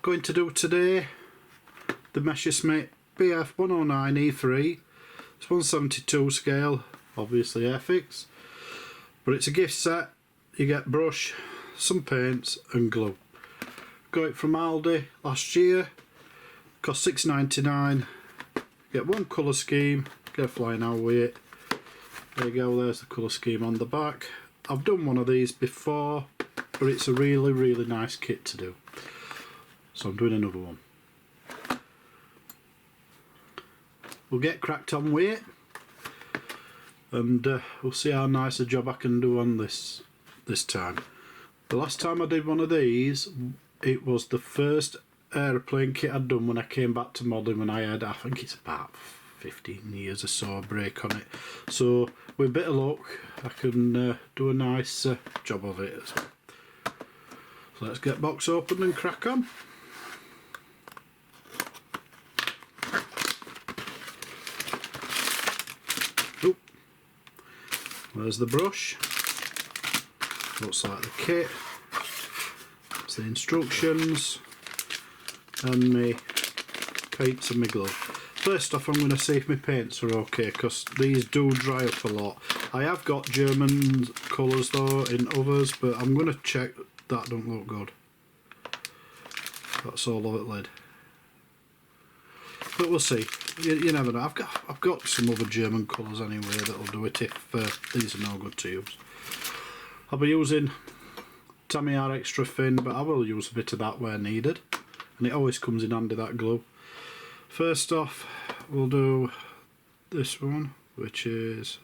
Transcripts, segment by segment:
going to do today the Messerschmitt Bf109 E3. It's 172 scale, obviously Airfix, but it's a gift set. You get brush, some paints and glue. Got it from Aldi last year, cost £6.99. Get one colour scheme, get a flying hour with it. There you go, there's the colour scheme on the back. I've done one of these before, but it's a really nice kit to do. So I'm doing another one. We'll get cracked on with it, and we'll see how nice a job I can do on this time. The last time I did one of these, it was the first aeroplane kit I'd done when I came back to modelling, when I had, I think it's about 15 years or so, a break on it. So with a bit of luck I can do a nice job of it as well. So let's get box open and crack on. Oop. There's the brush. Looks like the kit. It's the instructions and my paints and my glue. First off, I'm going to see if my paints are okay, because these do dry up a lot. I have got German colours though in others, but I'm going to check that don't look good. That's all of it lid. But we'll see. You never know. I've got some other German colours anyway that'll do it if these are no good to use. I'll be using Tamiya extra thin, but I will use a bit of that where needed, and it always comes in handy, that glue. First off, we'll do this one, which is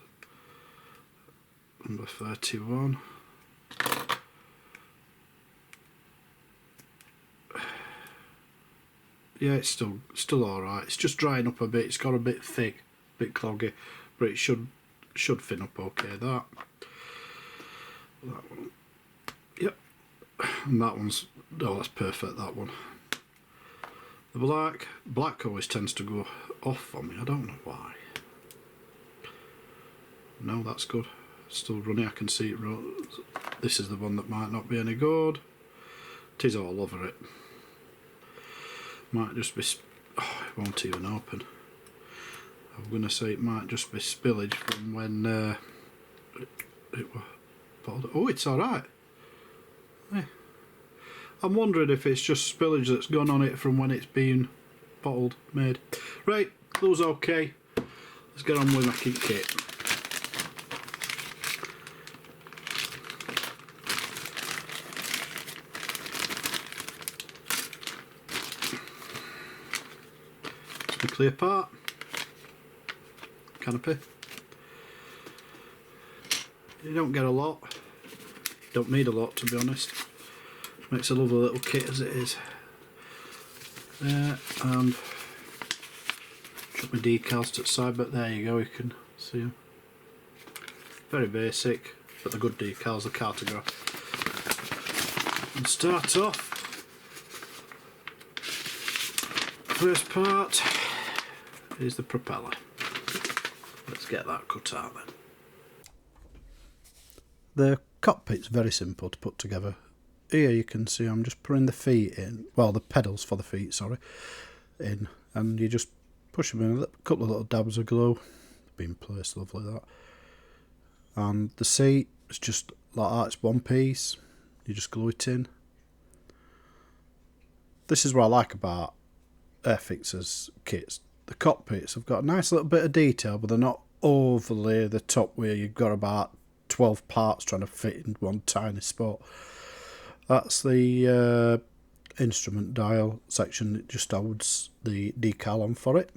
number 31. Yeah, it's still alright. It's just drying up a bit. It's got a bit thick, a bit cloggy, but it should thin up okay. That one, yep, and that one's, oh, that's perfect, that one. The black always tends to go off for me, I don't know why. No, that's good, still running, I can see it. This is the one that might not be any good. It is all over it. Might just be, oh, it won't even open. I'm going to say it might just be spillage from when it was bottled. Oh, it's alright. Yeah. I'm wondering if it's just spillage that's gone on it from when it's been bottled, made. Right, glue's okay. Let's get on with my kit. The clear part, canopy. You don't get a lot, don't need a lot to be honest. Makes a lovely little kit as it is. And drop my decals to the side, but there you go, you can see them. Very basic, but the good decals, the cartograph. And start off, first part is the propeller. Let's get that cut out then. The cockpit's very simple to put together. Here you can see I'm just putting the feet in, well, the pedals for the feet, sorry, in, and you just push them in, a couple of little dabs of glue, being placed lovely that. And the seat is just like that, it's one piece, you just glue it in. This is what I like about Airfix's kits. The cockpits have got a nice little bit of detail, but they're not overly the top where you've got about 12 parts trying to fit in one tiny spot. That's the instrument dial section that just holds the decal on for it.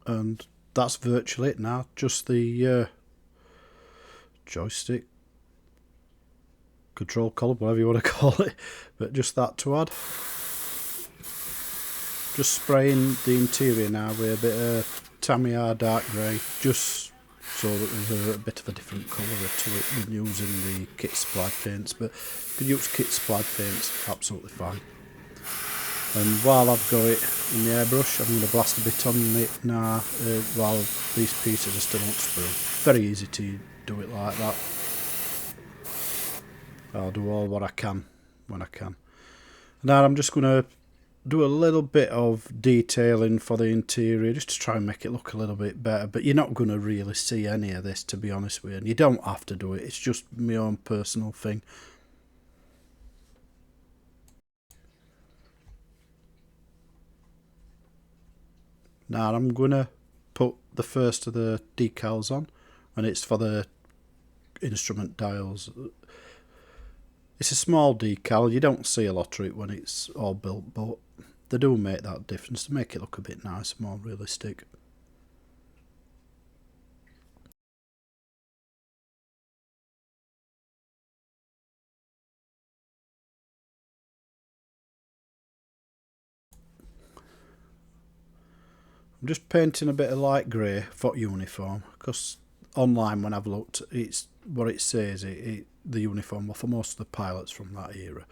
And that's virtually it now, just the joystick, control column, whatever you want to call it, but just that to add. Just spraying the interior now with a bit of Tamiya dark grey, just so that there's a bit of a different colour to it than using the kit supplied paints, but you could use kit supplied paints absolutely fine. And while I've got it in the airbrush, I'm going to blast a bit on it now while these pieces are still unspooled. Very easy to do it like that. I'll do all what I can when I can. Now I'm just going to do a little bit of detailing for the interior just to try and make it look a little bit better, but you're not going to really see any of this, to be honest with you, and you don't have to do it. It's just my own personal thing. Now I'm going to put the first of the decals on, and it's for the instrument dials. It's a small decal, you don't see a lot of it when it's all built, but they do make that difference to make it look a bit nicer, more realistic. I'm just painting a bit of light grey for uniform, because online when I've looked, it's what it says, the uniform for most of the pilots from that era.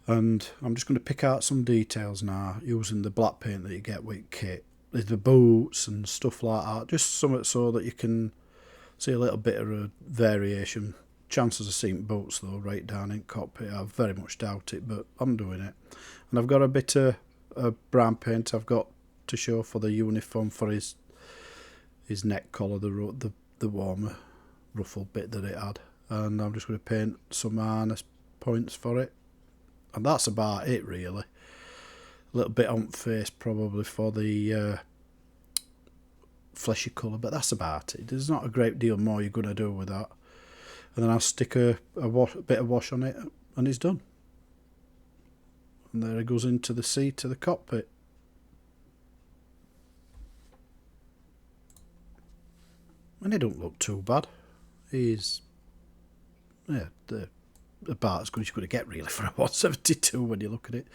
And I'm just going to pick out some details now using the black paint that you get with kit. There's the boots and stuff like that, just something so that you can see a little bit of a variation. Chances of seeing boots though right down in cockpit, I very much doubt it, but I'm doing it. And I've got a bit of brown paint I've got to show for the uniform for his neck collar, the warmer ruffle bit that it had, and I'm just going to paint some harness points for it, and that's about it really. A little bit on face probably for the fleshy colour, but that's about it. There's not a great deal more you're going to do with that, and then I'll stick a bit of wash on it and it's done. And there it goes into the seat of the cockpit. And it don't look too bad. He's about as good as you're going to get really for a 172 when you look at it.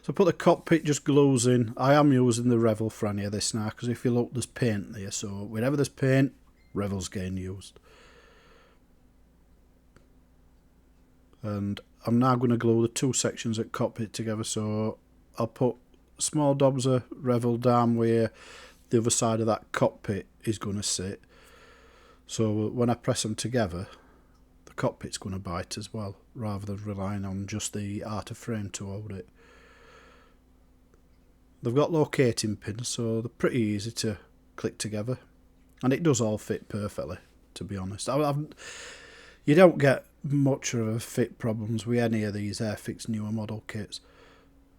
So I put the cockpit just glues in. I am using the Revel for any of this now, because if you look, there's paint there, so wherever there's paint, Revel's getting used. And I'm now going to glue the two sections at cockpit together, so I'll put small dobs of Revel down where the other side of that cockpit is going to sit. So when I press them together, the cockpit's going to bite as well, rather than relying on just the outer frame to hold it. They've got locating pins, so they're pretty easy to click together. And it does all fit perfectly, to be honest. You don't get much of a fit problems with any of these Airfix newer model kits.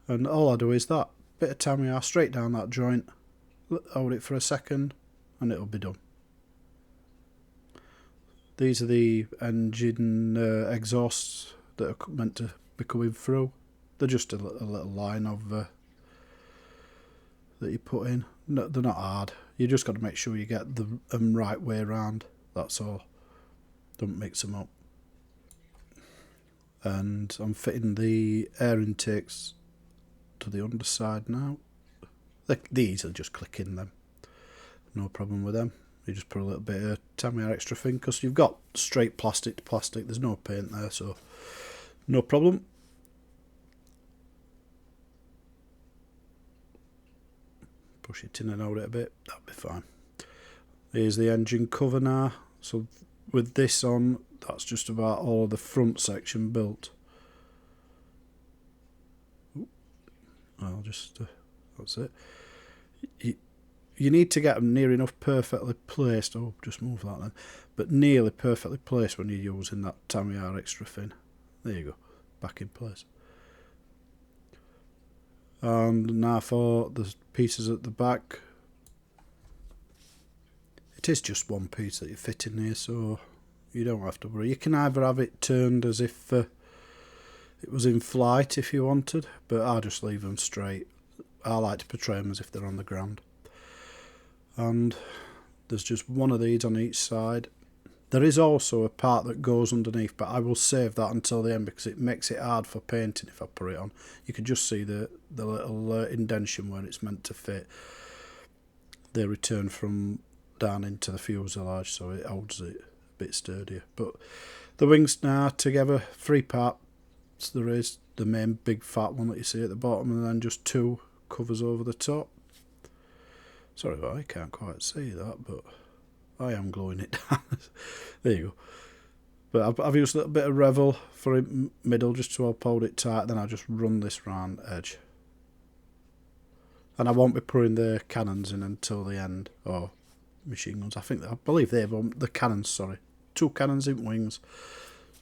And all I do is that. Bit of tamiya straight down that joint, hold it for a second, and it'll be done. These are the engine exhausts that are meant to be coming through. They're just a little line of that you put in. No, they're not hard. You just got to make sure you get them right way around. That's all. Don't mix them up. And I'm fitting the air intakes to the underside now. These are just clicking them. No problem with them. You just put a little bit of tamiya extra thing, because you've got straight plastic to plastic, there's no paint there, so no problem. Push it in and out it a bit, that'll be fine. Here's the engine cover now. So with this on, that's just about all of the front section built. I'll just that's it. You need to get them near enough perfectly placed. Oh, just move that then. But nearly perfectly placed when you're using that tamiya extra thin. There you go, back in place. And now for the pieces at the back. It is just one piece that you fit in here, so you don't have to worry. You can either have it turned as if it was in flight if you wanted, but I'll just leave them straight. I like to portray them as if they're on the ground. And there's just one of these on each side. There is also a part that goes underneath, but I will save that until the end because it makes it hard for painting if I put it on. You can just see the little indentation where it's meant to fit. They return from down into the fuselage, so it holds it a bit sturdier. But the wings now together, 3 parts there is. The main big fat one that you see at the bottom, and then just 2 covers over the top. Sorry, I can't quite see that, but I am gluing it down. There you go. But I've used a little bit of Revel for it middle just to uphold it tight, then I'll just run this round edge. And I won't be putting the cannons in until the end, or machine guns. I believe they've the cannons, sorry. 2 cannons in wings,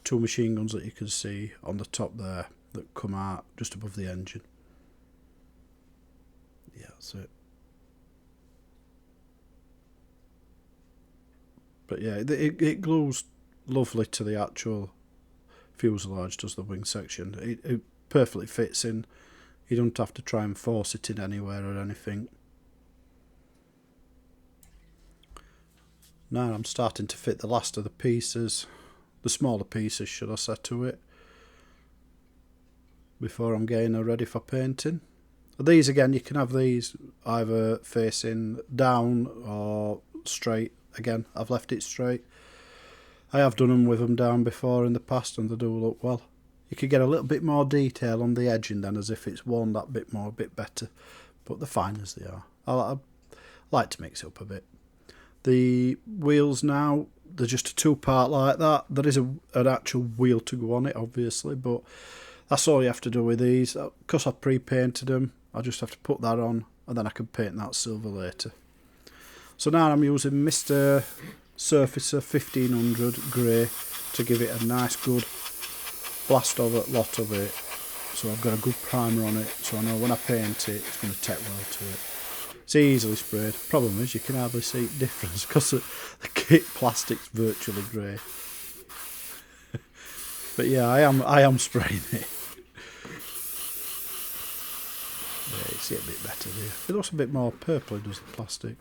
2 machine guns that you can see on the top there that come out just above the engine. Yeah, that's it. But yeah, it glues lovely to the actual fuselage, does the wing section. It perfectly fits in. You don't have to try and force it in anywhere or anything. Now I'm starting to fit the last of the pieces, the smaller pieces should I say, to it, before I'm getting her ready for painting. These again, you can have these either facing down or straight. Again, I've left it straight. I have done them with them down before in the past and they do look well. You could get a little bit more detail on the edging then, as if it's worn that bit more, a bit better. But they're fine as they are. I like to mix it up a bit. The wheels now, they're just a 2-part like that. There is an actual wheel to go on it, obviously, but that's all you have to do with these. Because I pre-painted them, I just have to put that on and then I can paint that silver later. So now I'm using Mr. Surfacer 1500 grey to give it a nice good blast of it, lot of it. So I've got a good primer on it, so I know when I paint it, it's going to take well to it. It's easily sprayed. Problem is you can hardly see the difference because the kit plastic's virtually grey. But yeah, I am spraying it. Yeah, you see it a bit better there. It looks a bit more purple, does the plastic.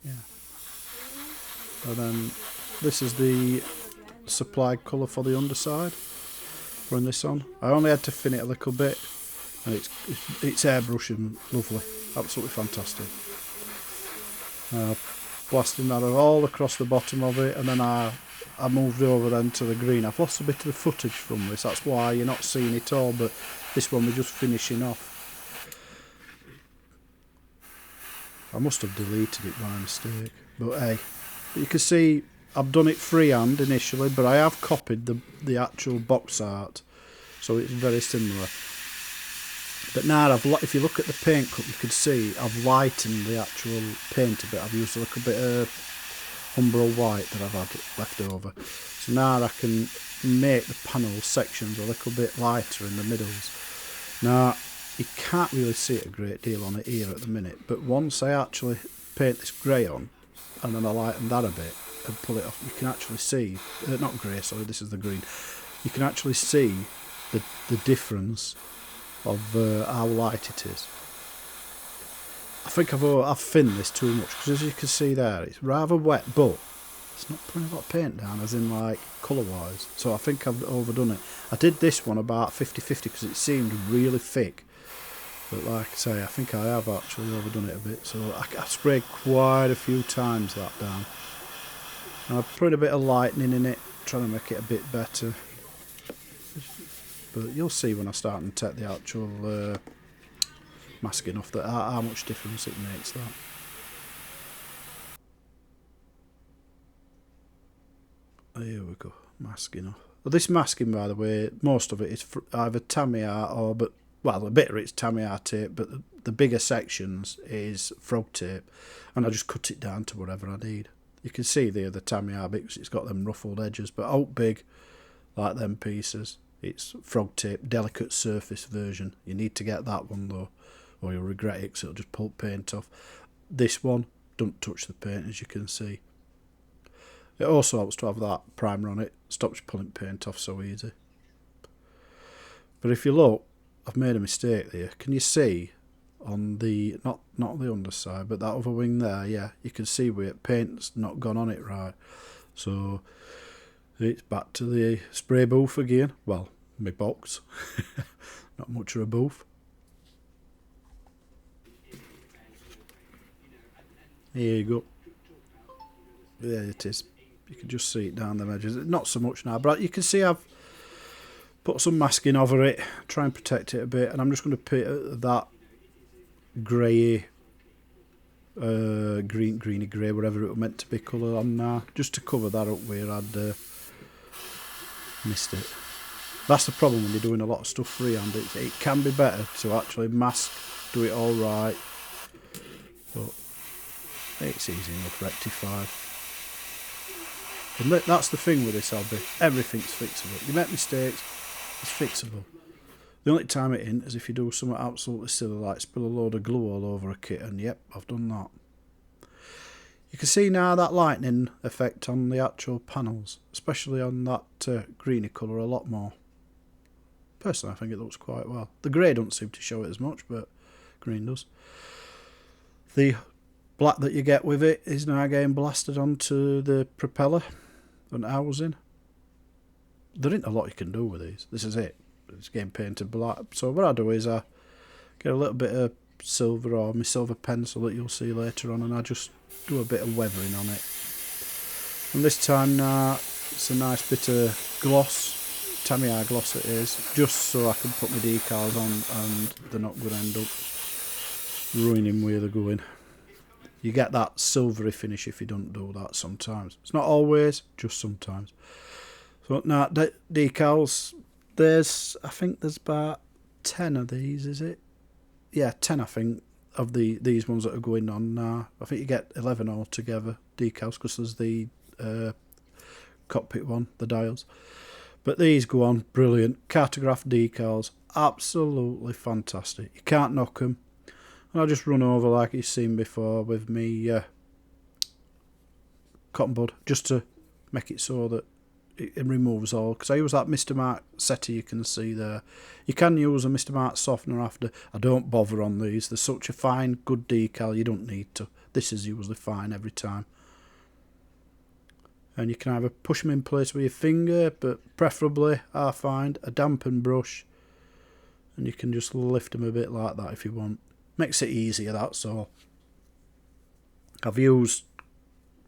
Yeah. And then this is the supplied colour for the underside. Putting this on. I only had to thin it a little bit, and it's airbrushing lovely, absolutely fantastic. Blasting that all across the bottom of it, and then I moved over then to the green. I've lost a bit of the footage from this, that's why you're not seeing it all, but this one we're just finishing off. I must have deleted it by mistake, but hey, you can see I've done it freehand initially, but I have copied the actual box art, so it's very similar. But now if you look at the paint cup, you can see I've lightened the actual paint a bit. I've used a little bit of Umbral white that I've had left over, so now I can make the panel sections a little bit lighter in the middles. Now you can't really see it a great deal on it here at the minute, but once I actually paint this grey on and then I lighten that a bit and pull it off, you can actually see, not grey, sorry, this is the green, you can actually see the difference of how light it is. I think I've thinned this too much, because as you can see there, it's rather wet, but it's not putting a lot of paint down, as in like colour wise, so I think I've overdone it. I did this one about 50-50 because it seemed really thick, but like I say, I think I have actually overdone it a bit, so I sprayed quite a few times that down. And I've put a bit of lightening in it, trying to make it a bit better. But you'll see when I start and take the actual masking off that how much difference it makes that. Here we go, masking off. Well, this masking, by the way, most of it is either Tamiya or, well, a bit of it's Tamiya tape, but the bigger sections is frog tape, and I just cut it down to whatever I need. You can see there the Tamiya bit because it's got them ruffled edges, but out big, like them pieces, it's frog tape, delicate surface version. You need to get that one though, or you'll regret it because it'll just pull paint off. This one, don't touch the paint, as you can see. It also helps to have that primer on it, stops you pulling paint off so easy. But if you look, I've made a mistake there. Can you see on the, not the underside, but that other wing there, yeah, you can see where paint's not gone on it right. So it's back to the spray booth again. Well, my box. Not much of a booth. Here you go. There it is. You can just see it down the edges. Not so much now, but you can see I've put some masking over it, try and protect it a bit, and I'm just going to put that grey, greeny grey, whatever it was meant to be colour on now, just to cover that up where I'd Missed it. That's the problem when you're doing a lot of stuff freehand. It can be better to actually mask, do it all right, but it's easy enough rectified. And that's the thing with this hobby. Everything's fixable. You make mistakes, it's fixable. The only time it ain't is if you do something absolutely silly, like spill a load of glue all over a kit, and yep, I've done that. You can see now that lightning effect on the actual panels, especially on that greeny colour a lot more. Personally, I think it looks quite well. The grey don't seem to show it as much, but green does. The black that you get with it is now getting blasted onto the propeller and housing. There ain't a lot you can do with these. This is it. It's getting painted black. So what I do is I get a little bit of silver or my silver pencil that you'll see later on, and I just do a bit of weathering on it. And this time now it's a nice bit of gloss, Tamiya gloss it is, just so I can put my decals on and they're not going to end up ruining where they're going. You get that silvery finish if you don't do that sometimes. It's not always, just sometimes. So now decals, I think there's about 10 of these, is it? Yeah, 10 I think of these ones that are going on now. I think you get 11 altogether decals, because there's the cockpit one, the dials. But these go on brilliant. Cartograph decals, absolutely fantastic. You can't knock them. And I'll just run over like you've seen before with me cotton bud, just to make it so that it removes all, because I use that Mr. Mark setter you can see there. You can use a Mr. Mark softener after. I don't bother on these. They're such a fine, good decal, you don't need to. This is usually fine every time. And you can either push them in place with your finger, but preferably I find a dampen brush, and you can just lift them a bit like that if you want. Makes it easier, that's all. I've used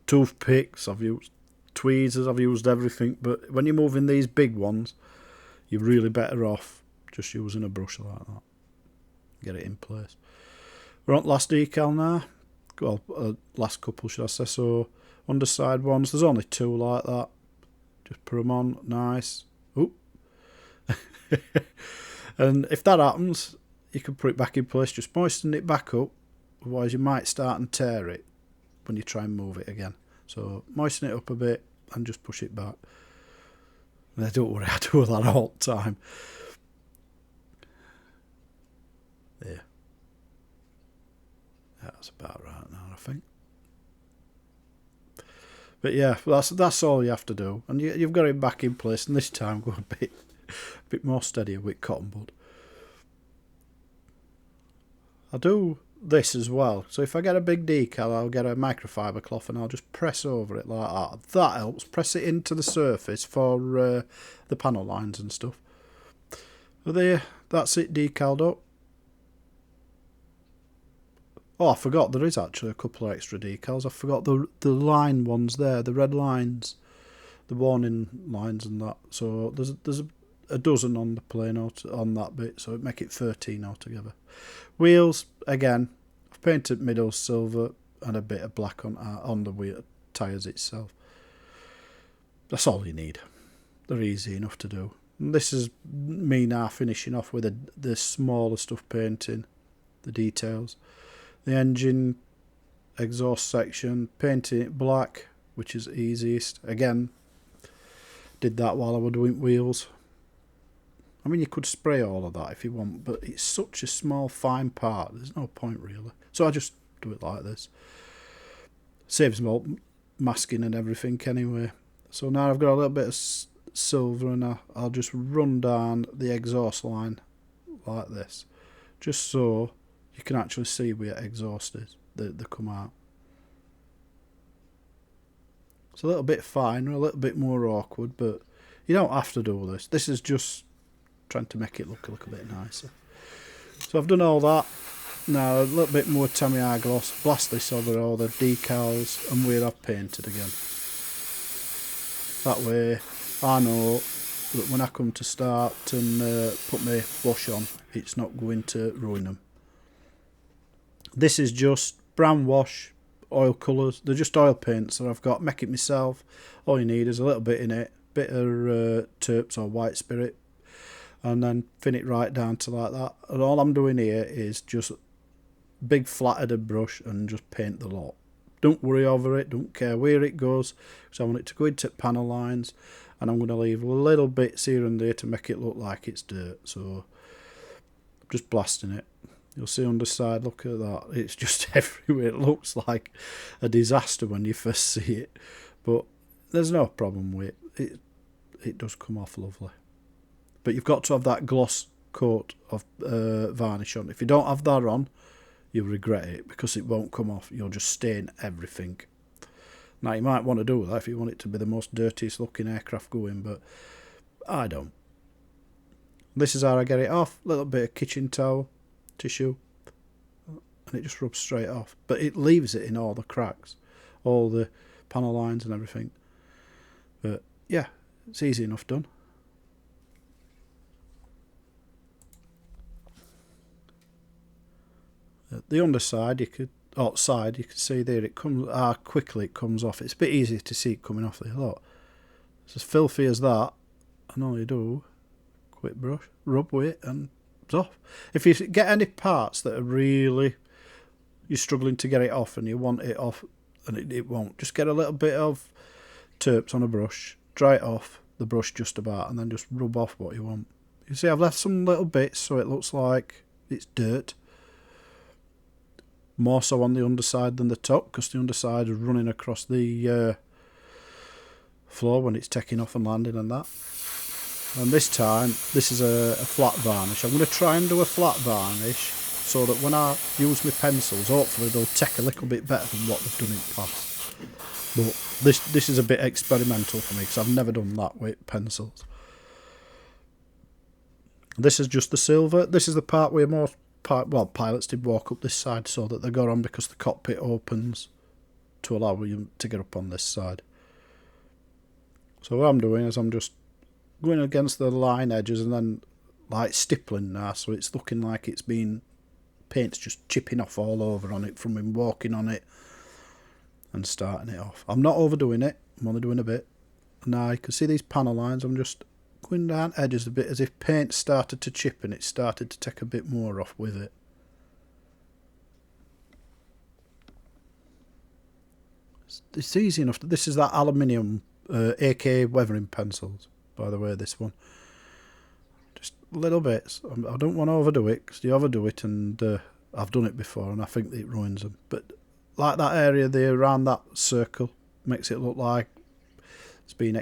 toothpicks, I've used tweezers, I've used everything, but when you're moving these big ones, you're really better off just using a brush like that. Get it in place. We're on last decal now. Well, last couple should I say. So underside ones, there's only 2 like that. Just put them on, nice. Oop. And if that happens, you can put it back in place, just moisten it back up, otherwise you might start and tear it when you try and move it again. So moisten it up a bit and just push it back. And don't worry, I do that all the time. There. That's about right now, I think. But yeah, that's all you have to do. And you've got it back in place, and this time go a bit more steadier with cotton bud. I do this as well. So if I get a big decal, I'll get a microfiber cloth and I'll just press over it like that. That helps. Press it into the surface for the panel lines and stuff. But there, that's it decaled up. Oh, I forgot there is actually a couple of extra decals. I forgot the line ones there, the red lines, the warning lines and that. So there's a dozen on the plane on that bit, so it make it 13 altogether. Wheels, again, I've painted middle silver and a bit of black on the wheel tyres itself. That's all you need. They're easy enough to do. And this is me now finishing off with the smaller stuff painting, the details. The engine, exhaust section, painting it black, which is easiest. Again, did that while I was doing wheels. I mean, you could spray all of that if you want, but it's such a small, fine part. There's no point, really. So I just do it like this. Saves me all masking and everything anyway. So now I've got a little bit of silver, and I'll just run down the exhaust line like this. Just so you can actually see where exhaust is. They come out. It's a little bit finer, a little bit more awkward, but you don't have to do this. This is just trying to make it look a bit nicer. So I've done all that. Now a little bit more Tamiya gloss, blast this over all the decals and where I've painted again. That way I know that when I come to start and put my wash on, it's not going to ruin them. This is just brown wash, oil colours. They're just oil paints that I've got. Make it myself. All you need is a little bit in it, bit of terps or white spirit, and then thin it right down to like that. And all I'm doing here is just big flat-headed brush and just paint the lot. Don't worry over it, don't care where it goes, because I want it to go into panel lines, and I'm going to leave little bits here and there to make it look like it's dirt. So I'm just blasting it. You'll see underside, look at that, it's just everywhere. It looks like a disaster when you first see it, but there's no problem with it. It does come off lovely. But you've got to have that gloss coat of varnish on. If you don't have that on, you'll regret it, because it won't come off. You'll just stain everything. Now, you might want to do that if you want it to be the most dirtiest looking aircraft going, but I don't. This is how I get it off. A little bit of kitchen towel, tissue, and it just rubs straight off. But it leaves it in all the cracks, all the panel lines and everything. But yeah, it's easy enough done. The underside, you could see there, it comes how quickly it comes off. It's a bit easier to see it coming off there. Look, it's as filthy as that, and all you do, quick brush, rub with it, and it's off. If you get any parts that are really, you're struggling to get it off and you want it off and it won't, just get a little bit of terps on a brush, dry it off the brush just about, and then just rub off what you want. You see, I've left some little bits so it looks like it's dirt. More so on the underside than the top, because the underside is running across the floor when it's taking off and landing and that. And this time, this is a flat varnish. I'm going to try and do a flat varnish so that when I use my pencils, hopefully they'll take a little bit better than what they've done in the past. But this is a bit experimental for me, because I've never done that with pencils. This is just the silver. This is the part where most pilots did walk up this side so that they got on, because the cockpit opens to allow you to get up on this side. So what I'm doing is I'm just going against the line edges and then like stippling now, so it's looking like it's been, paint's just chipping off all over on it from him walking on it and starting it off. I'm not overdoing it, I'm only doing a bit. Now you can see these panel lines, I'm just going down edges a bit as if paint started to chip and it started to take a bit more off with it. It's easy enough. This is that aluminium AK weathering pencils, by the way, this one. Just little bits. I don't want to overdo it, because you overdo it, and I've done it before and I think it ruins them. But like that area there around that circle makes it look like it's been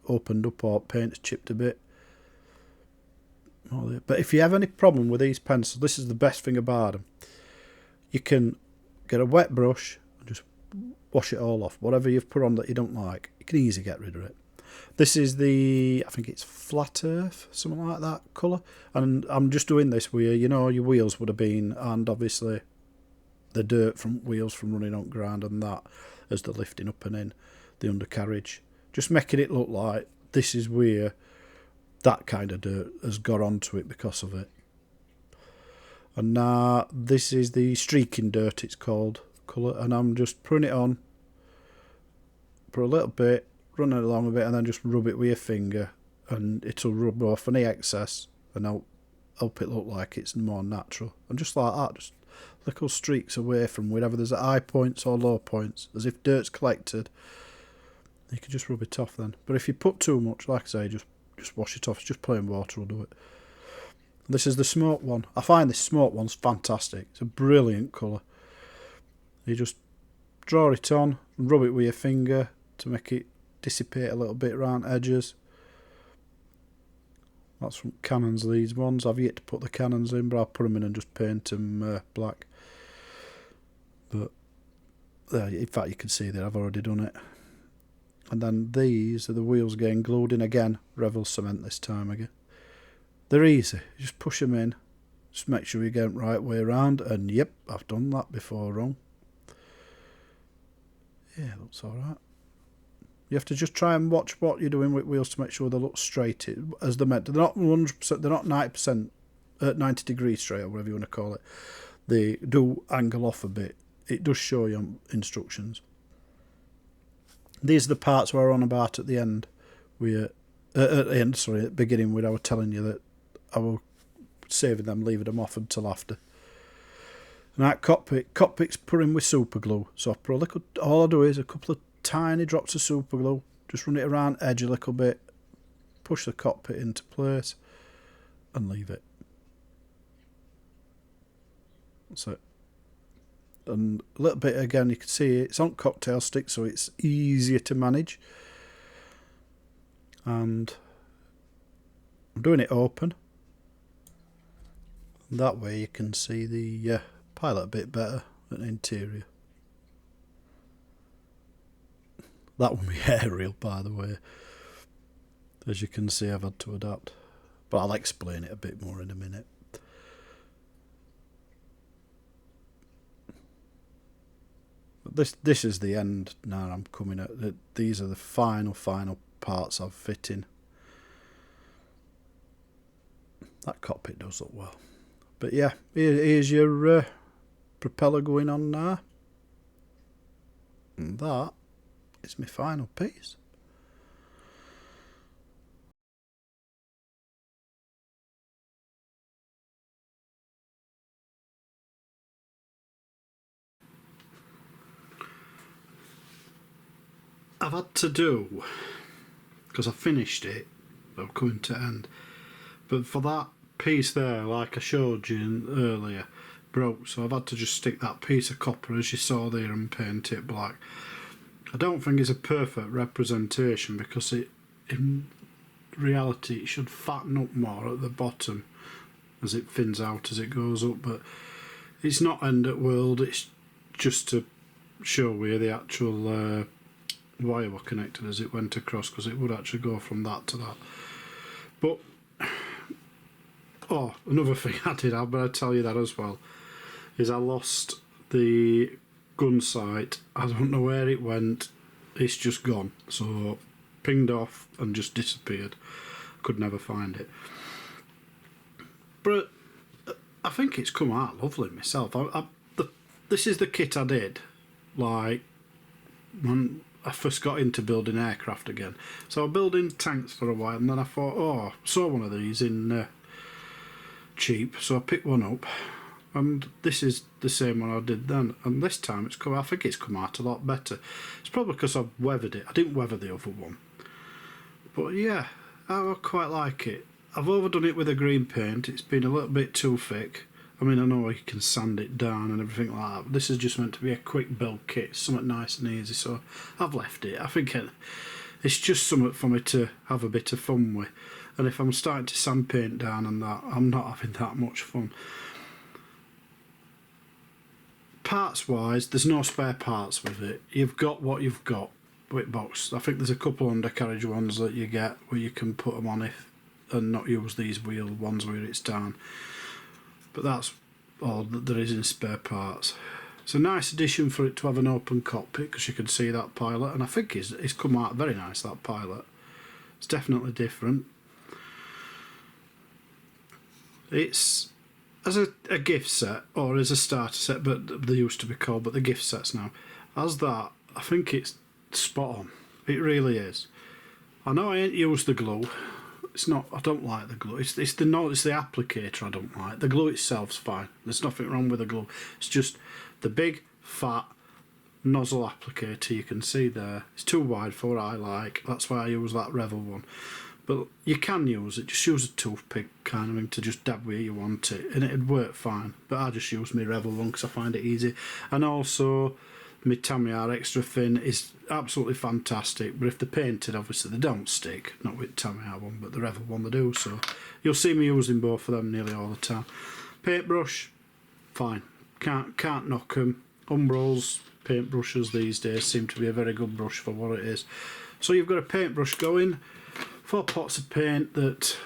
opened up or paint's chipped a bit. But if you have any problem with these pencils, this is the best thing about them. You can get a wet brush and just wash it all off. Whatever you've put on that you don't like, you can easily get rid of it. This is the, I think it's Flat Earth, something like that colour. And I'm just doing this where, you know, your wheels would have been, and obviously the dirt from wheels from running on ground and that as they're lifting up and in the undercarriage. Just making it look like this is where that kind of dirt has got onto it because of it. And now this is the streaking dirt, it's called, colour, and I'm just putting it on for a little bit, run it along a bit, and then just rub it with your finger, and it'll rub off any excess and help it look like it's more natural. And just like that, just little streaks away from wherever there's high points or low points, as if dirt's collected. You can just rub it off then. But if you put too much, like I say, just wash it off. It's just plain water will do it. This is the smoke one. I find this smoke one's fantastic. It's a brilliant colour. You just draw it on and rub it with your finger to make it dissipate a little bit around edges. That's from Canons, these ones. I've yet to put the Canons in, but I'll put them in and just paint them black. But in fact, you can see that I've already done it. And then these are the wheels getting glued in again. Revel cement this time again. They're easy. You just push them in. Just make sure you get them right way around. And yep, I've done that before wrong. Yeah, looks alright. You have to just try and watch what you're doing with wheels to make sure they look straight as they're meant. They're not 100%. They're not 90%, 90 degrees straight or whatever you want to call it. They do angle off a bit. It does show you on instructions. These are the parts we're on about at the end, where at the end, sorry, at the beginning when I was telling you that I was saving them, leaving them off until after. And that cockpit's put in with super glue. So I put a little, all I do is a couple of tiny drops of super glue, just run it around the edge a little bit, push the cockpit into place, and leave it. That's it. And a little bit again, you can see it's on cocktail stick, so it's easier to manage. And I'm doing it open. That way you can see the pilot a bit better at the interior. That will be aerial, by the way. As you can see, I've had to adapt. But I'll explain it a bit more in a minute. But this is the end now. I'm coming at. These are the final parts I've fitting. That cockpit does look well. But yeah, here's your propeller going on now. And that is my final piece. I've had to do, because I finished it, I'm coming to end, but for that piece there, like I showed you earlier, broke, so I've had to just stick that piece of copper as you saw there and paint it black. I don't think it's a perfect representation because in reality it should fatten up more at the bottom as it thins out as it goes up, but it's not end at world, it's just to show where the actual wire were connected as it went across, because it would actually go from that to that. But another thing I did, I better tell you that as well, is I lost the gun sight. I don't know where it went, it's just gone, so pinged off and just disappeared. Could never find it, but I think it's come out lovely myself. This is the kit I did like when I first got into building aircraft again. So I was building tanks for a while, and then I thought, saw one of these in cheap, so I picked one up, and this is the same one I did then, and this time I think it's come out a lot better. It's probably because I've weathered it. I didn't weather the other one, but yeah, I quite like it. I've overdone it with a green paint. It's been a little bit too thick. I mean, I know you can sand it down and everything like that, but this is just meant to be a quick build kit, something nice and easy, so I've left it. I think it's just something for me to have a bit of fun with, and if I'm starting to sand paint down and that, I'm not having that much fun. Parts wise, there's no spare parts with it. You've got what you've got with box. I think there's a couple of undercarriage ones that you get where you can put them on and not use these wheel ones where it's down. But that's all that there is in spare parts. It's a nice addition for it to have an open cockpit, because you can see that pilot, and I think it's come out very nice, that pilot. It's definitely different. It's as a gift set, or as a starter set, but they used to be called, but the gift sets now. As that, I think it's spot on. It really is. I know I ain't used the glue. It's not. I don't like the glue. It's the applicator I don't like. The glue itself's fine. There's nothing wrong with the glue. It's just the big fat nozzle applicator you can see there. It's too wide for what I like. That's why I use that Revel one. But you can use it. Just use a toothpick kind of thing to just dab where you want it, and it'd work fine. But I just use my Revel one because I find it easy. And also, my Tamiya extra thin is absolutely fantastic, but if they're painted, obviously they don't stick. Not with Tamiya one, but the Revel one they do, so you'll see me using both of them nearly all the time. Paintbrush, fine, can't knock them. Umbros, paintbrushes these days seem to be a very good brush for what it is. So you've got a paintbrush going, 4 pots of paint that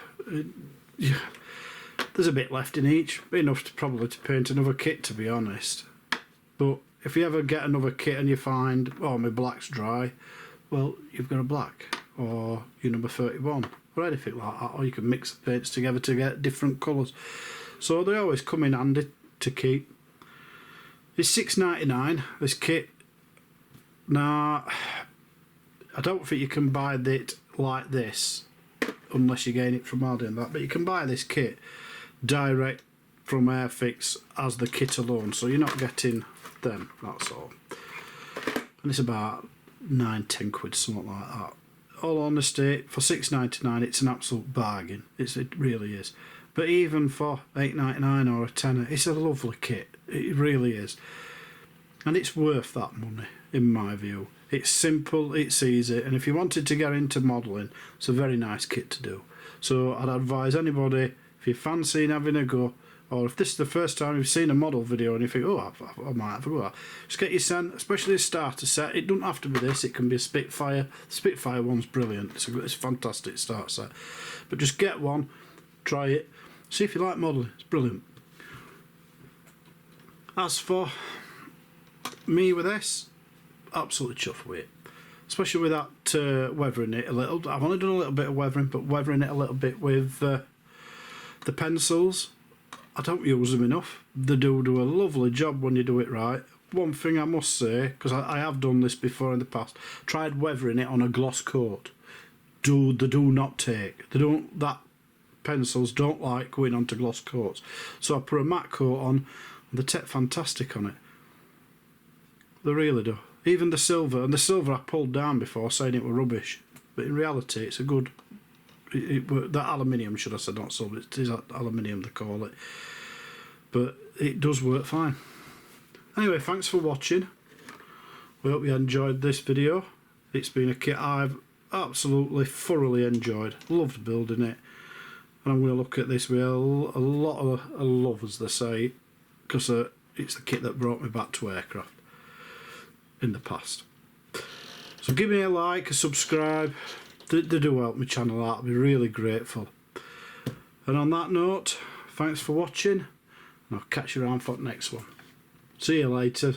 there's a bit left in each, enough to probably to paint another kit, to be honest. But if you ever get another kit and you find, my black's dry, well, you've got a black, or your number 31, or anything like that, or you can mix the paints together to get different colours. So they always come in handy to keep. It's $6.99, this kit. Now, I don't think you can buy it like this unless you gain it from Aldi and that. But you can buy this kit direct from Airfix as the kit alone, so you're not getting them, that's all. And it's about 9-10 quid, something like that. All honesty, for £6.99 it's an absolute bargain. It really is. But even for £8.99 or a tenner, it's a lovely kit. It really is. And it's worth that money, in my view. It's simple, it's easy, and if you wanted to get into modelling, it's a very nice kit to do. So I'd advise anybody, if you're fancying having a go, or if this is the first time you've seen a model video and you think, oh, I might have a go, just get your set, especially a starter set. It doesn't have to be this, it can be a Spitfire. The Spitfire one's brilliant, it's a fantastic start set. But just get one, try it, see if you like modelling, it's brilliant. As for me with this, absolutely chuffed with it. Especially with that weathering it a little. I've only done a little bit of weathering, but weathering it a little bit with the pencils. I don't use them enough. They do a lovely job when you do it right. One thing I must say, because I have done this before in the past, tried weathering it on a gloss coat. They do not take. That pencils don't like going onto gloss coats. So I put a matte coat on, and they take fantastic on it. They really do. Even the silver, and the silver I pulled down before saying it were rubbish, but in reality it's a good, the aluminium, should I say, not silver, it is aluminium they call it, but it does work fine. Anyway, thanks for watching. We hope you enjoyed this video. It's been a kit I've absolutely thoroughly enjoyed, loved building it, and I'm going to look at this with a lot of love, as they say, because it's the kit that brought me back to aircraft in the past. So give me a like, a subscribe. They do help my channel out. I'll be really grateful. And on that note, thanks for watching, and I'll catch you around for the next one. See you later.